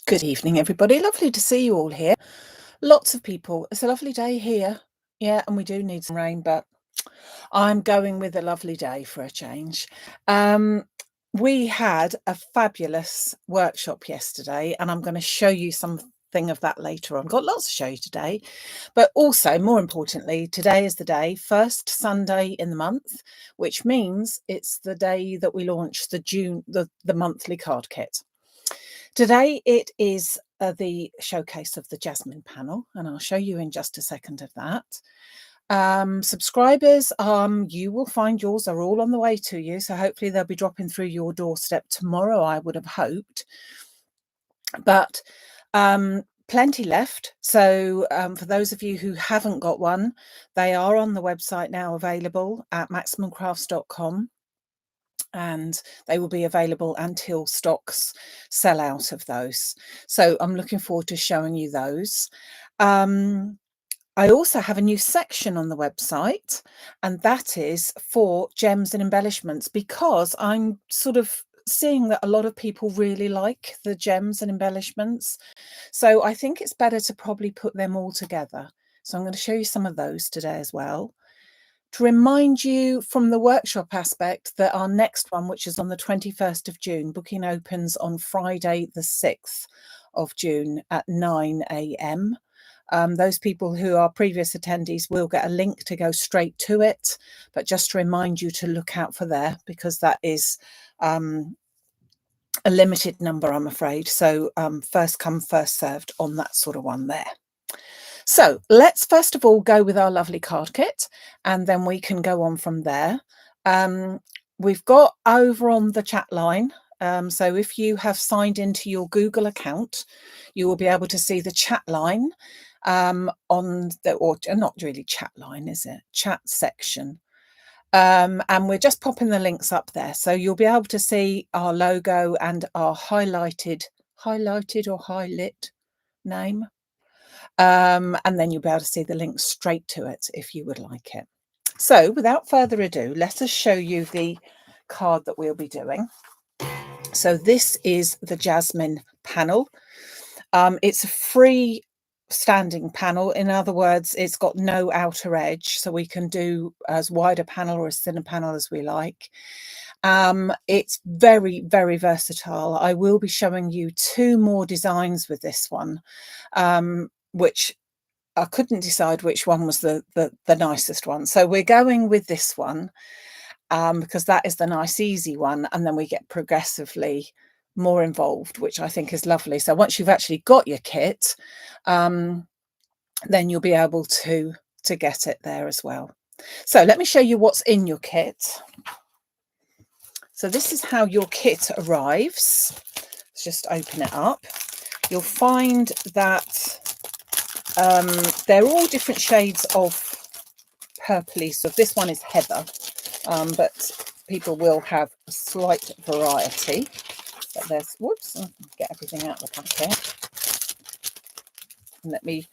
Good evening, everybody. Lovely to see you all here. Lots of people. It's a lovely day here. Yeah, and we do need some rain, but I'm going with a lovely day for a change. We had a fabulous workshop yesterday, and I'm going to show you something of that later on. Got lots to show you today, but also, more importantly, today is the day, first Sunday in the month, which means it's the day that we launch the monthly card kit. Today it is the showcase of the Jasmine panel, and I'll show you in just a second of that. Subscribers, you will find yours are all on the way to you, so hopefully they'll be dropping through your doorstep tomorrow, I would have hoped. But plenty left. So for those of you who haven't got one, they are on the website now, available at maximumcrafts.com. And they will be available until stocks sell out of those. So I'm looking forward to showing you those. I also have a new section on the website, and that is for gems and embellishments, because I'm sort of seeing that a lot of people really like the gems and embellishments. So I think it's better to probably put them all together. So I'm going to show you some of those today as well. To remind you from the workshop aspect that our next one, which is on the 21st of June, booking opens on Friday the 6th of June at 9 a.m. Those people who are previous attendees will get a link to go straight to it, but just to remind you to look out for there, because that is a limited number, I'm afraid. So first come, first served on that sort of one there. So let's first of all go with our lovely card kit, and then we can go on from there. We've got over on the chat line. So if you have signed into your Google account, you will be able to see the chat line on the, or not really chat line, is it? Chat section. And we're just popping the links up there. So you'll be able to see our logo and our highlighted or highlit name. And then you'll be able to see the link straight to it if you would like it. So without further ado, let us show you the card that we'll be doing. So this is the Jasmine panel. It's a free standing panel. In other words, it's got no outer edge, so we can do as wide a panel or as thin a panel as we like. It's very, very versatile. I will be showing you two more designs with this one, which I couldn't decide which one was the nicest one. So we're going with this one because that is the nice, easy one. And then we get progressively more involved, which I think is lovely. So once you've actually got your kit, then you'll be able to get it there as well. So let me show you what's in your kit. So this is how your kit arrives. Let's just open it up. You'll find that they're all different shades of purpley. So this one is heather, but people will have a slight variety. But there's, whoops, get everything out of the packet. And let me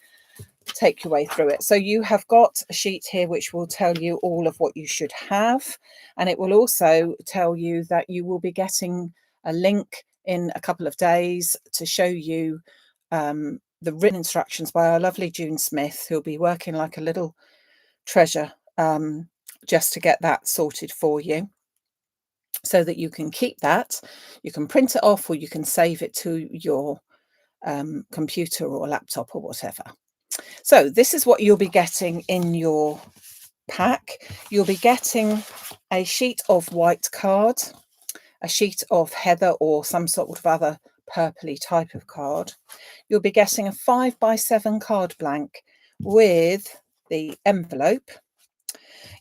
take your way through it. So you have got a sheet here which will tell you all of what you should have, and it will also tell you that you will be getting a link in a couple of days to show you the written instructions by our lovely June Smith, who'll be working like a little treasure just to get that sorted for you, so that you can keep that. You can print it off, or you can save it to your computer or laptop or whatever. So this is what you'll be getting in your pack. You'll be getting a sheet of white card, a sheet of heather or some sort of other purpley type of card. You'll be getting a 5x7 card blank with the envelope.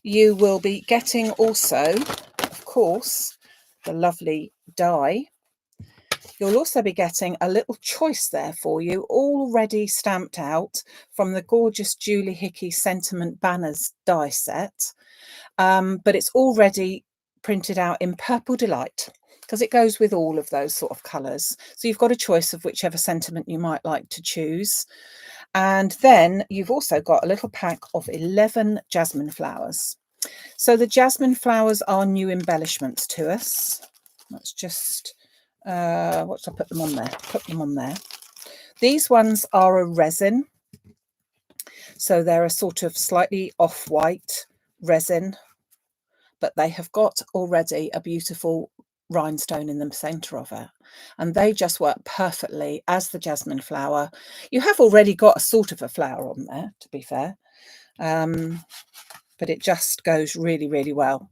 You will be getting also, of course, the lovely die. You'll also be getting a little choice there for you, already stamped out from the gorgeous Julie Hickey Sentiment Banners die set. But it's already printed out in Purple Delight, because it goes with all of those sort of colours. So you've got a choice of whichever sentiment you might like to choose. And then you've also got a little pack of 11 jasmine flowers. So the jasmine flowers are new embellishments to us. Let's just, what should I put them on there? Put them on there. These ones are a resin, so they're a sort of slightly off-white resin, but they have got already a beautiful rhinestone in the center of it, and they just work perfectly as the jasmine flower. You have already got a sort of a flower on there, to be fair, but it just goes really, really well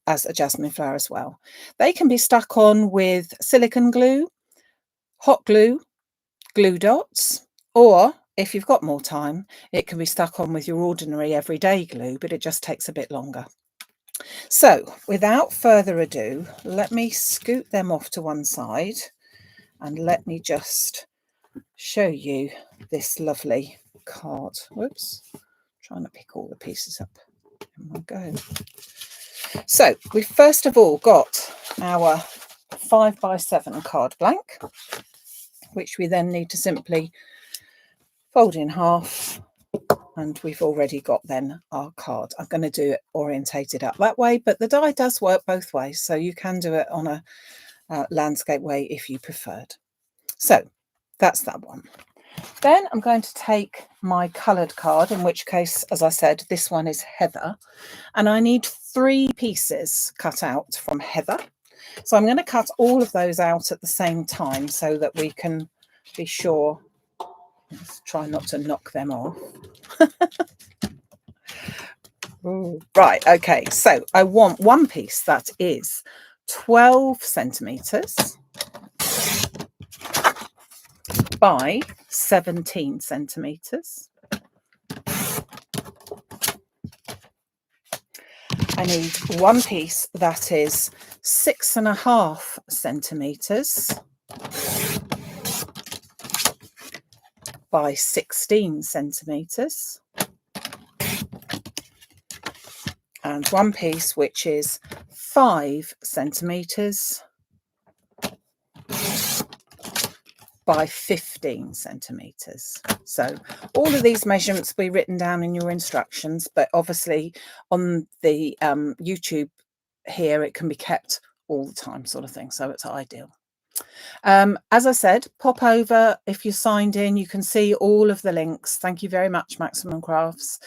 as a jasmine flower as well. They can be stuck on with silicone glue, hot glue, glue dots, or if you've got more time, it can be stuck on with your ordinary everyday glue, but it just takes a bit longer. So without further ado, let me scoot them off to one side and let me just show you this lovely card. Whoops, trying to pick all the pieces up. There we go. So we first of all got our 5x7 card blank, which we then need to simply fold in half, and we've already got then our card. I'm going to do it orientated up that way, but the die does work both ways, so you can do it on a landscape way if you preferred. So that's that one. Then I'm going to take my coloured card, in which case, as I said, this one is heather, and I need 3 pieces cut out from heather. So I'm going to cut all of those out at the same time so that we can be sure. Let's try not to knock them off. Right, okay, so I want one piece that is 12 centimetres by 17 centimetres. I need one piece that is 6.5 centimetres by 16 centimetres, and one piece which is 5 centimetres by 15 centimetres. So all of these measurements will be written down in your instructions, but obviously on the YouTube here it can be kept all the time, sort of thing, so it's ideal. As I said, pop over if you're signed in. You can see all of the links. Thank you very much, Maximum Crafts.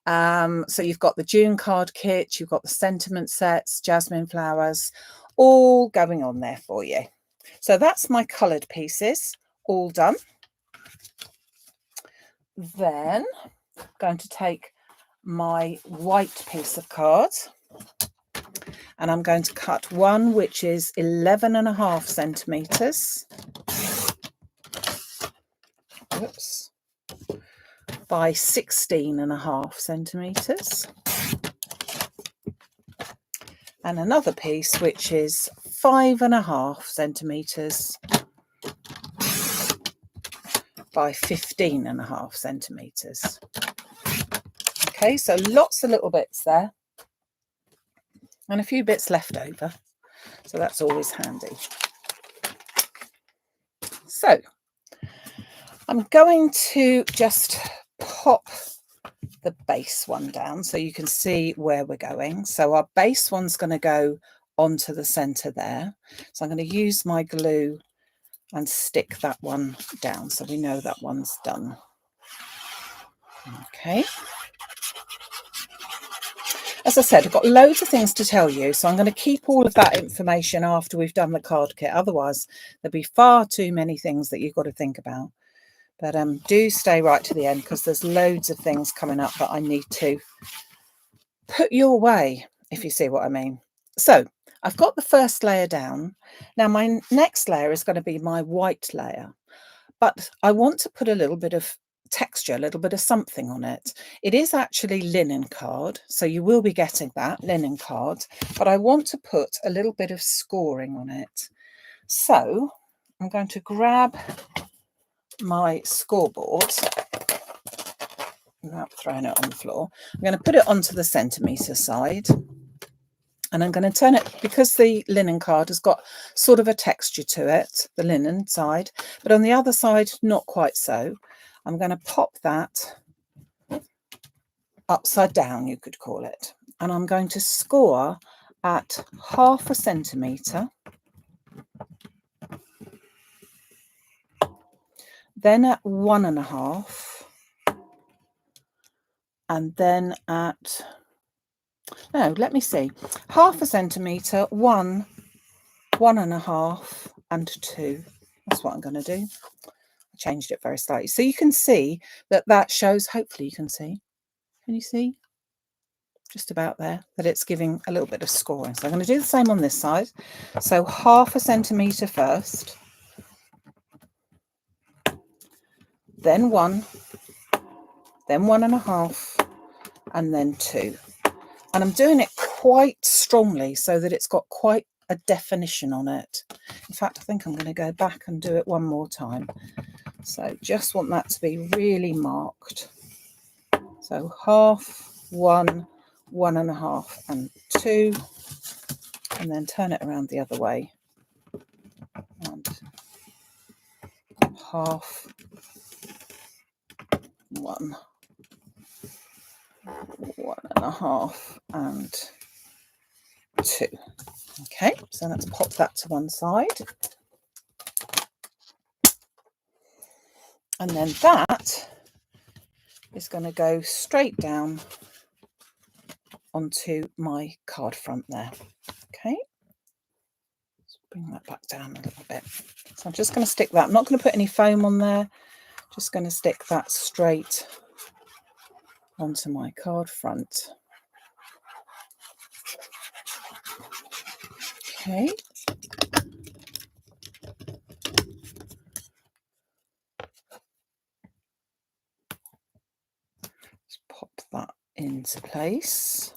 So you've got the June card kit, you've got the sentiment sets, jasmine flowers, all going on there for you. So that's my coloured pieces all done. Then I'm going to take my white piece of card, and I'm going to cut one which is 11.5 centimetres by 16.5 centimetres, and another piece which is 5.5 centimetres by 15.5 centimetres. Okay, so lots of little bits there and a few bits left over, so that's always handy. So I'm going to just pop the base one down so you can see where we're going. So our base one's going to go onto the centre there, so I'm going to use my glue and stick that one down so we know that one's done. Okay. As I said, I've got loads of things to tell you, so I'm going to keep all of that information after we've done the card kit. Otherwise, there'll be far too many things that you've got to think about. But do stay right to the end, because there's loads of things coming up that I need to put your way, if you see what I mean. So I've got the first layer down. Now my next layer is going to be my white layer, but I want to put a little bit of texture, a little bit of something on it. It is actually linen card, so you will be getting that linen card, but I want to put a little bit of scoring on it. So I'm going to grab my scoreboard without throwing it on the floor. I'm going to put it onto the centimetre side, and I'm going to turn it, because the linen card has got sort of a texture to it, the linen side, but on the other side not quite so. I'm going to pop that upside down, you could call it, and I'm going to score at 0.5 centimetre then at 1.5, and then at, no, let me see, 0.5 centimetre, 1, 1.5, and 2. That's what I'm going to do. I changed it very slightly. So you can see that that shows, hopefully you can see. Can you see? Just about there, that it's giving a little bit of scoring. So I'm going to do the same on this side. So 0.5 centimetre first, then 1, then 1.5, and then 2. And I'm doing it quite strongly so that it's got quite a definition on it. In fact, I think I'm going to go back and do it one more time. So just want that to be really marked. So 0.5, 1, 1.5, and 2, and then turn it around the other way. And 0.5, 1, 1.5, and 2. Okay, so let's pop that to one side. And then that is going to go straight down onto my card front there. Okay, let's bring that back down a little bit. So I'm just going to stick that. I'm not going to put any foam on there. Just going to stick that straight onto my card front. Okay. Let's pop that into place.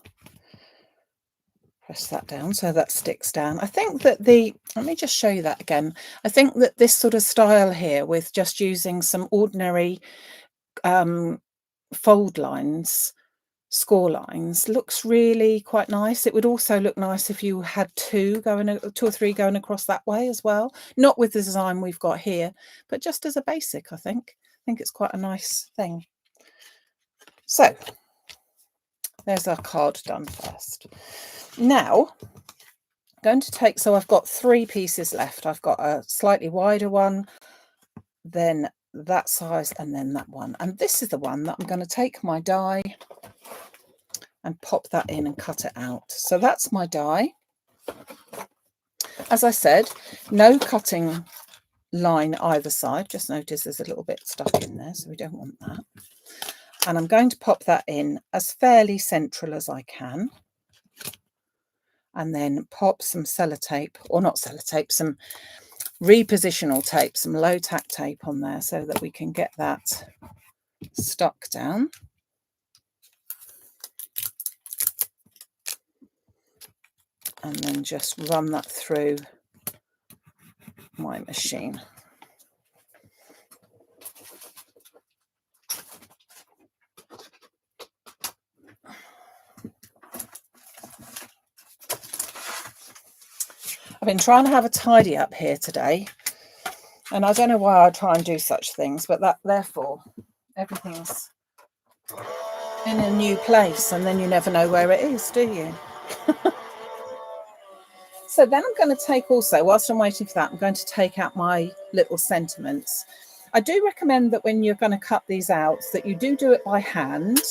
Press that down so that sticks down. I think that let me just show you that again. I think that this sort of style here with just using some ordinary fold lines, score lines, looks really quite nice. It would also look nice if you had 2 or 3 going across that way as well. Not with the design we've got here, but just as a basic, I think it's quite a nice thing. So there's our card done first. Now I'm going to take, so I've got 3 pieces left. I've got a slightly wider one, then that size, and then that one. And this is the one that I'm going to take my die and pop that in and cut it out. So that's my die. As I said, no cutting line either side. Just notice there's a little bit stuck in there, so we don't want that. And I'm going to pop that in as fairly central as I can. And then pop some sellotape, or not sellotape, some repositional tape, some low tack tape on there so that we can get that stuck down. And then just run that through my machine. I've been trying to have a tidy up here today, and I don't know why I try and do such things, but therefore everything's in a new place, and then you never know where it is, do you? So then I'm going to take also, whilst I'm waiting for that, I'm going to take out my little sentiments. I do recommend that when you're going to cut these out, that you do it by hand,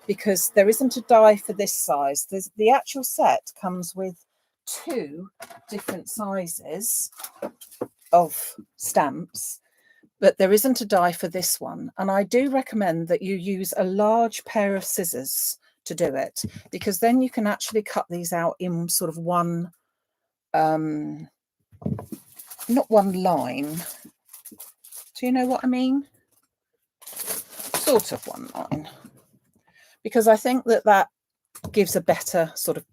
because there isn't a die for this size. The actual set comes with 2 different sizes of stamps, but there isn't a die for this one. And I do recommend that you use a large pair of scissors to do it, because then you can actually cut these out in sort of one, not one line. Do you know what I mean? Sort of one line. Because I think that gives a better sort of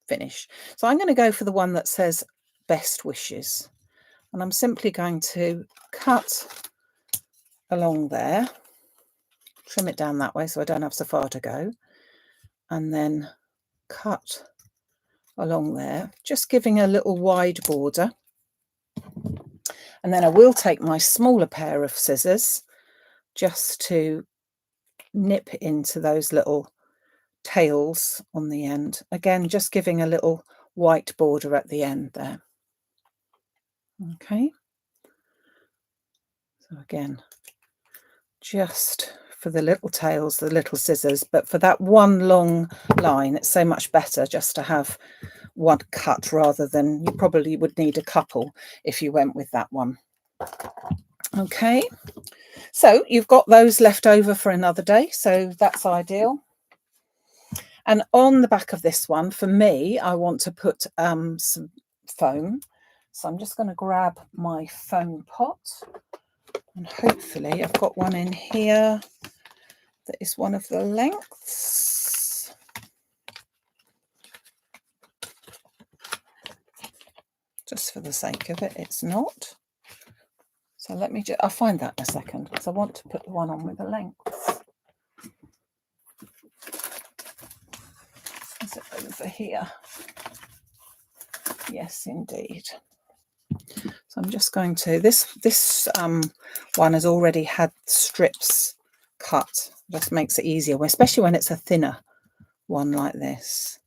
finish. So I'm going to go for the one that says best wishes. And I'm simply going to cut along there, trim it down that way so I don't have so far to go, and then cut along there, just giving a little wide border. And then I will take my smaller pair of scissors just to nip into those little tails on the end. Again, just giving a little white border at the end there. Okay. So again, just for the little tails, the little scissors, but for that one long line, it's so much better just to have one cut rather than, you probably would need a couple if you went with that one. Okay, so you've got those left over for another day, so that's ideal. And on the back of this one, for me, I want to put some foam. So I'm just going to grab my foam pot, and hopefully I've got one in here that is one of the lengths. Just for the sake of it, it's not. So let me I'll find that in a second, because I want to put the one on with the lengths. Is it over here? Yes, indeed. So I'm just going to, this one has already had strips cut. Just makes it easier, especially when it's a thinner one like this.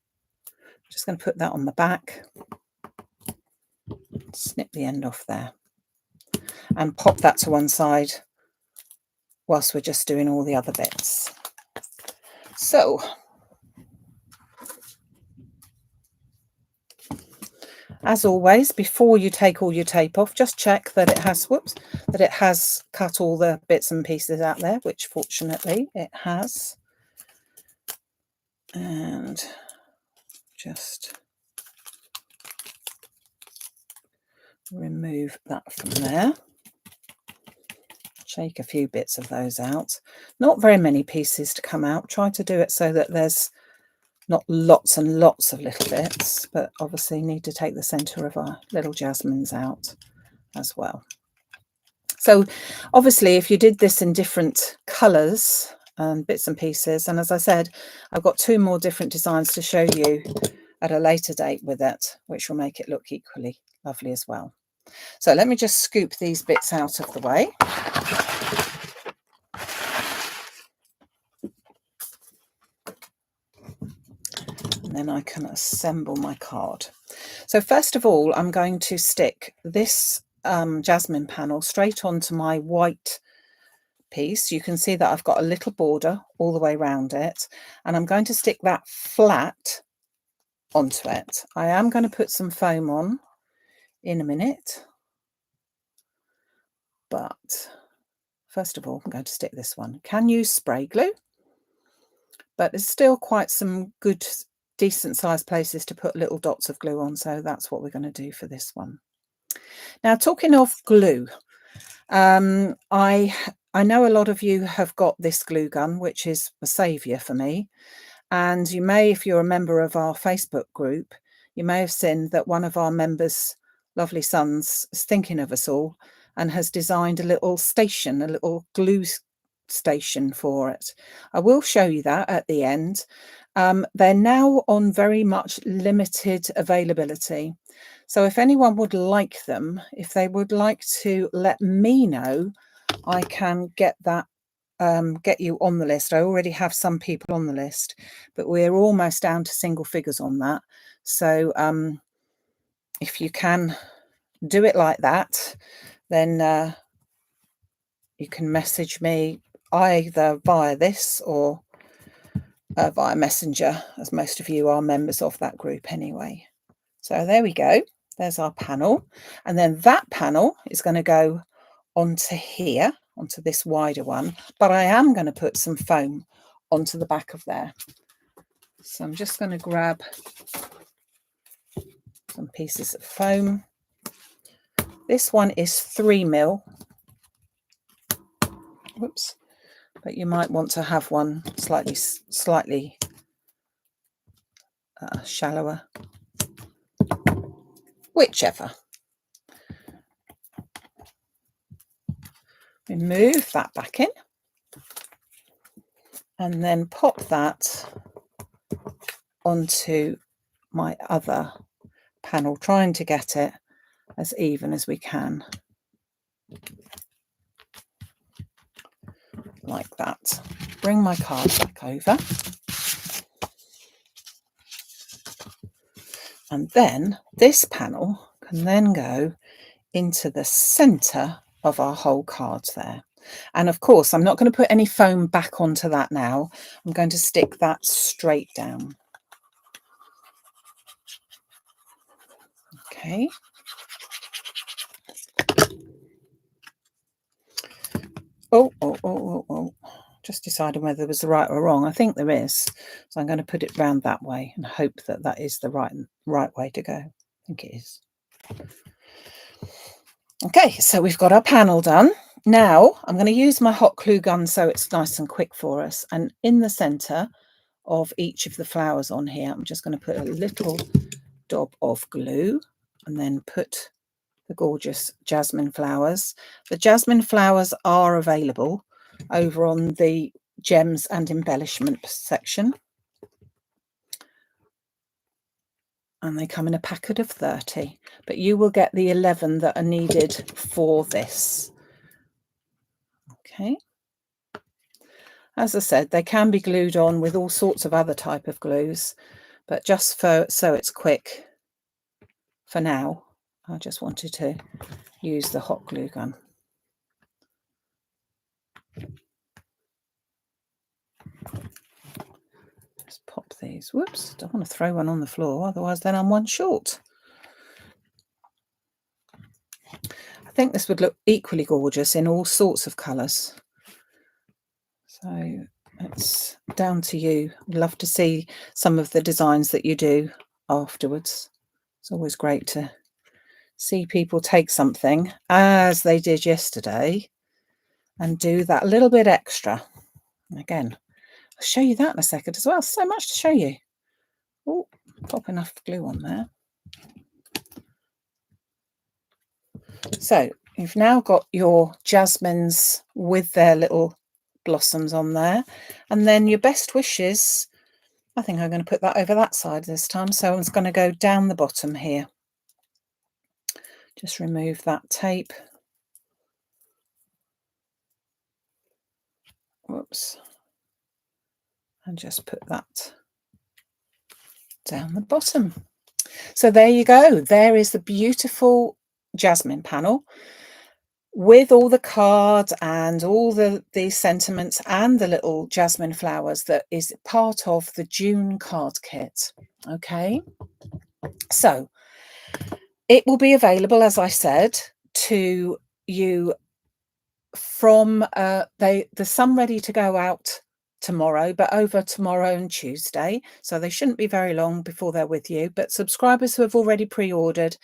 Just going to put that on the back, snip the end off there, and pop that to one side whilst we're just doing all the other bits. So as always, before you take all your tape off, just check that it has, that it has cut all the bits and pieces out there, which fortunately it has. And just remove that from there. Shake a few bits of those out. Not very many pieces to come out. Try to do it so that there's not lots and lots of little bits, but obviously need to take the centre of our little jasmines out as well. So obviously if you did this in different colours and bits and pieces, and as I said, I've got 2 more different designs to show you at a later date with it, which will make it look equally lovely as well. So let me just scoop these bits out of the way. And then I can assemble my card. So first of all, I'm going to stick this jasmine panel straight onto my white piece. You can see that I've got a little border all the way around it, and I'm going to stick that flat onto it. I am going to put some foam on in a minute, but first of all, I'm going to stick this one. Can use spray glue, but there's still quite some good decent sized places to put little dots of glue on, so that's what we're going to do for this one. Now, talking of glue, I know a lot of you have got this glue gun, which is a saviour for me, and you may, if you're a member of our Facebook group, you may have seen that one of our members' lovely sons is thinking of us all and has designed a little station, a little glue station for it. I will show you that at the end. They're now on very much limited availability, so if anyone would like them, if they would like to let me know, I can get that, get you on the list. I already have some people on the list, but we're almost down to single figures on that. So if you can do it like that, then you can message me either via this or via Messenger, as most of you are members of that group anyway. So there we go. There's our panel. And then that panel is going to go onto here, onto this wider one. But I am going to put some foam onto the back of there. So I'm just going to grab some pieces of foam. This one is 3mm. Whoops. But you might want to have one slightly shallower, whichever. Remove that back in and then pop that onto my other panel, trying to get it as even as we can, like that. Bring my card back over, and then this panel can then go into the center of our whole cards there. And of course, I'm not going to put any foam back onto that now. I'm going to stick that straight down. Okay. Oh. Just deciding whether there was the right or wrong. I think there is. So I'm going to put it round that way and hope that that is the right way to go. I think it is. Okay, so we've got our panel done. Now I'm going to use my hot glue gun so it's nice and quick for us. And in the centre of each of the flowers on here, I'm just going to put a little dab of glue and then put the gorgeous jasmine flowers. The jasmine flowers are available over on the gems and embellishment section. And they come in a packet of 30, but you will get the 11 that are needed for this. Okay. As I said, they can be glued on with all sorts of other type of glues, but just so it's quick for now, I just wanted to use the hot glue gun. Just pop these. Whoops, don't want to throw one on the floor, otherwise then I'm one short. I think this would look equally gorgeous in all sorts of colours. So it's down to you. I'd love to see some of the designs that you do afterwards. It's always great to see people take something, as they did yesterday, and do that little bit extra. And again, I'll show you that in a second as well. So much to show you. Oh, pop enough glue on there. So you've now got your jasmines with their little blossoms on there, and then your best wishes. I think I'm going to put that over that side this time, so I'm going to go down the bottom here. Just remove that tape. Whoops. And just put that down the bottom. So there you go. There is the beautiful jasmine panel with all the cards and all the sentiments and the little jasmine flowers that is part of the June card kit. Okay, so it will be available, as I said, to you from there's some ready to go out tomorrow, but over tomorrow and Tuesday, so they shouldn't be very long before they're with you. But subscribers who have already pre-ordered,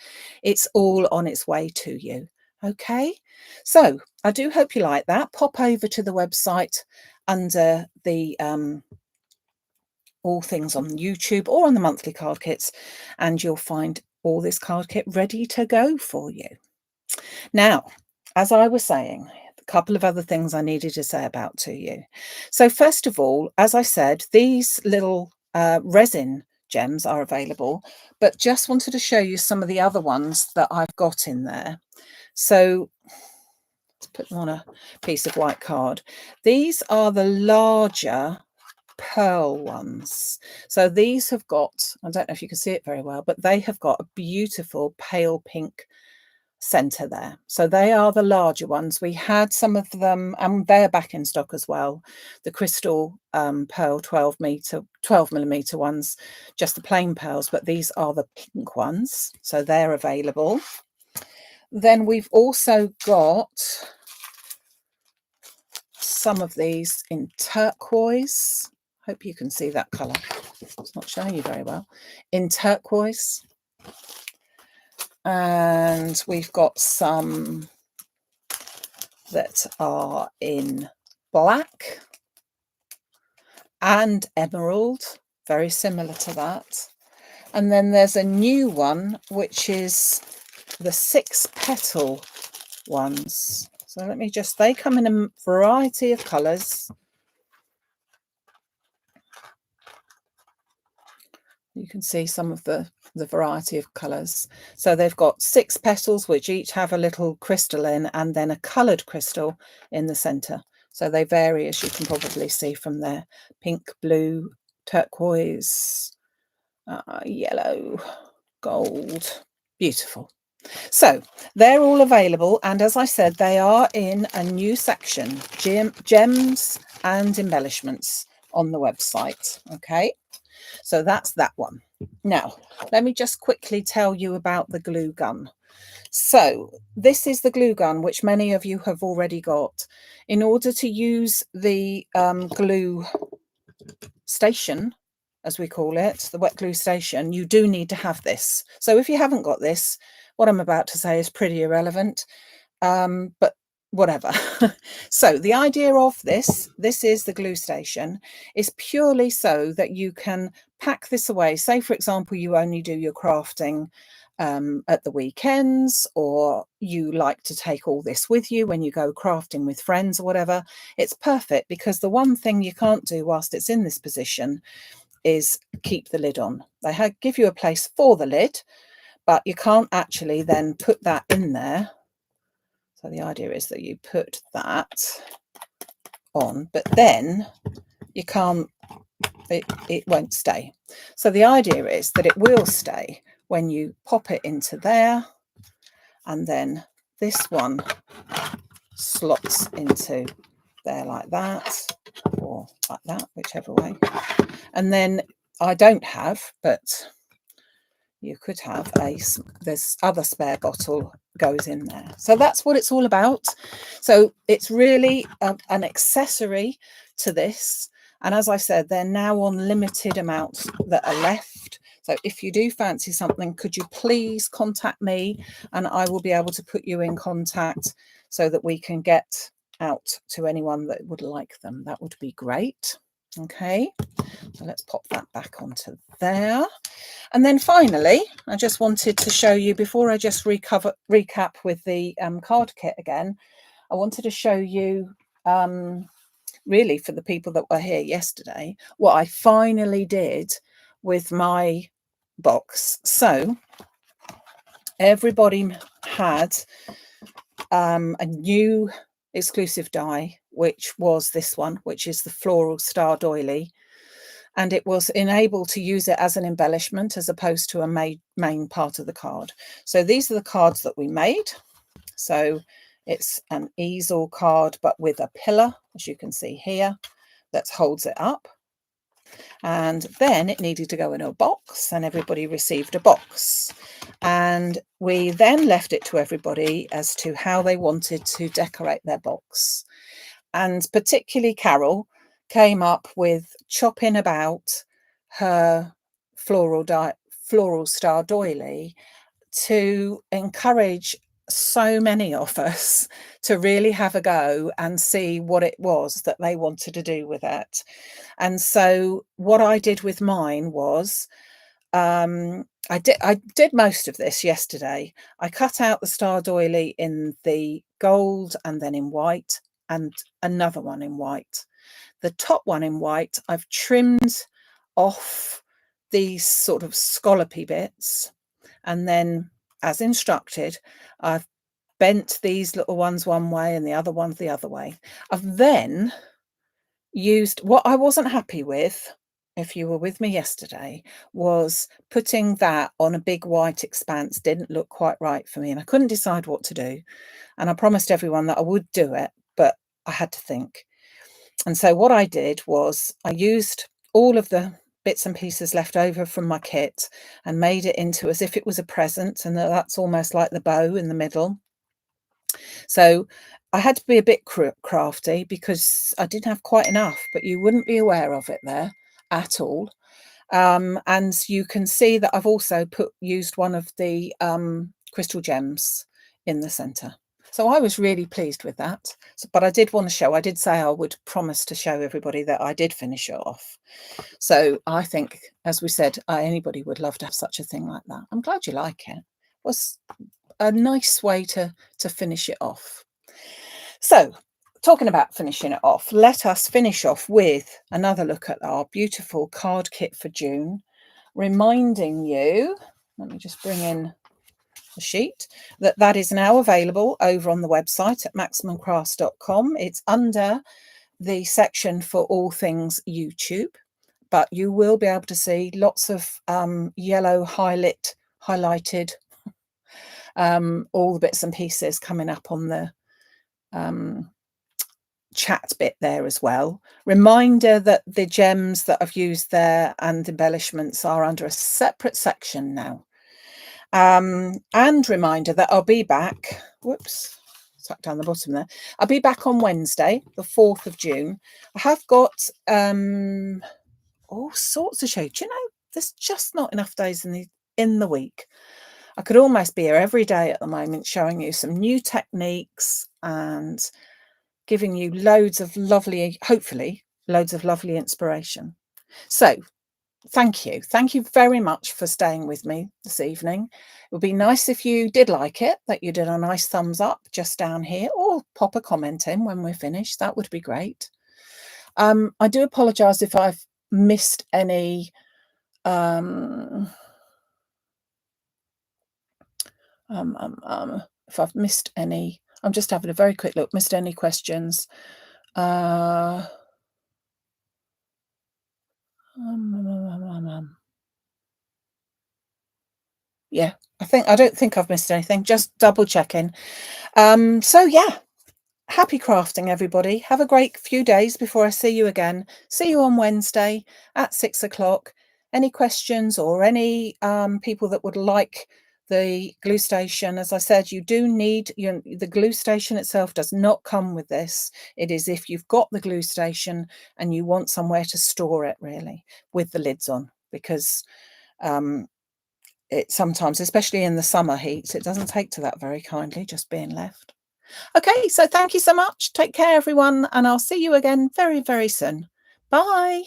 it's all on its way to you. Okay, so I do hope you like that. Pop over to the website under the all things on YouTube or on the monthly card kits, and you'll find all this card kit ready to go for you. Now, as I was saying, a couple of other things I needed to say about to you. So first of all, as I said, these little resin gems are available, but just wanted to show you some of the other ones that I've got in there. So let's put them on a piece of white card. These are the larger pearl ones. So these have got, I don't know if you can see it very well, but they have got a beautiful pale pink center there. So they are the larger ones. We had some of them, and they're back in stock as well. The crystal pearl 12mm ones, just the plain pearls, but these are the pink ones, so they're available. Then we've also got some of these in turquoise. Hope you can see that color. It's not showing you very well. In turquoise. And we've got some that are in black and emerald, very similar to that. And then there's a new one, which is the 6 petal ones. So let me just, they come in a variety of colours. You can see some of the variety of colours. So they've got 6 petals, which each have a little crystal in, and then a coloured crystal in the centre. So they vary, as you can probably see from there: pink, blue, turquoise, yellow, gold. Beautiful. So they're all available, and as I said, they are in a new section, gems and embellishments, on the website. Okay, so that's that one. Now let me just quickly tell you about the glue gun. So this is the glue gun, which many of you have already got. In order to use the glue station, as we call it, the wet glue station, you do need to have this. So if you haven't got this, what I'm about to say is pretty irrelevant, but whatever. So the idea of this is the glue station, is purely so that you can pack this away. Say, for example, you only do your crafting at the weekends, or you like to take all this with you when you go crafting with friends or whatever. It's perfect, because the one thing you can't do whilst it's in this position is keep the lid on. They give you a place for the lid, but you can't actually then put that in there. So the idea is that you put that on, but then you can't, it won't stay. So the idea is that it will stay when you pop it into there, and then this one slots into there like that, or like that, whichever way. And then I don't have, but you could have this other spare bottle goes in there. So that's what it's all about. So it's really an accessory to this. And as I said, they're now on limited amounts that are left. So if you do fancy something, could you please contact me, and I will be able to put you in contact so that we can get out to anyone that would like them. That would be great. Okay, so let's pop that back onto there. And then finally, I just wanted to show you, before I just recap with the card kit again, I wanted to show you, really for the people that were here yesterday, what I finally did with my box. So everybody had a new exclusive die, which was this one, which is the floral star doily. And it was enabled to use it as an embellishment as opposed to a main part of the card. So these are the cards that we made. So it's an easel card, but with a pillar, as you can see here, that holds it up. And then it needed to go in a box, and everybody received a box. And we then left it to everybody as to how they wanted to decorate their box. And particularly Carol came up with chopping about her floral star doily to encourage so many of us to really have a go and see what it was that they wanted to do with it. And so what I did with mine was, I did most of this yesterday. I cut out the star doily in the gold, and then in white, and another one in white. The top one in white, I've trimmed off these sort of scallopy bits, and then, as instructed, I've bent these little ones one way and the other ones the other way. I've then used, what I wasn't happy with, if you were with me yesterday, was putting that on a big white expanse. Didn't look quite right for me, and I couldn't decide what to do. And I promised everyone that I would do it, but I had to think. And so what I did was I used all of the bits and pieces left over from my kit and made it into as if it was a present, and that's almost like the bow in the middle. So I had to be a bit crafty because I didn't have quite enough, but you wouldn't be aware of it there at all. And you can see that I've also used one of the crystal gems in the center. So I was really pleased with that. But I did want to show, I did say I would promise to show everybody that I did finish it off. So I think, as we said, anybody would love to have such a thing like that. I'm glad you like it. It was a nice way to finish it off. So talking about finishing it off, let us finish off with another look at our beautiful card kit for June, reminding you, let me just bring in the sheet, that is now available over on the website at maximumcrafts.com. It's under the section for all things YouTube, but you will be able to see lots of yellow highlighted all the bits and pieces coming up on the chat bit there as well. Reminder that the gems that I've used there and embellishments are under a separate section now. And reminder that I'll be back. Whoops, stuck down the bottom there. I'll be back on Wednesday, the 4th of June. I have got all sorts to show. Do you know, there's just not enough days in the week. I could almost be here every day at the moment, showing you some new techniques and giving you loads of lovely, hopefully, loads of lovely inspiration. So thank you. Thank you very much for staying with me this evening. It would be nice if you did like it, that you did a nice thumbs up just down here, or pop a comment in when we're finished. That would be great. I do apologise if I've missed any if I've missed any. I'm just having a very quick look. Missed any questions? Yeah, I don't think I've missed anything. Just double checking. So yeah, happy crafting, everybody. Have a great few days before I see you again. See you on Wednesday at 6 o'clock. Any questions or any people that would like the glue station? As I said, you do need, the glue station itself does not come with this. It is if you've got the glue station and you want somewhere to store it, really, with the lids on, because it sometimes, especially in the summer heats, it doesn't take to that very kindly, just being left. Okay, so thank you so much. Take care, everyone, and I'll see you again very, very soon. Bye.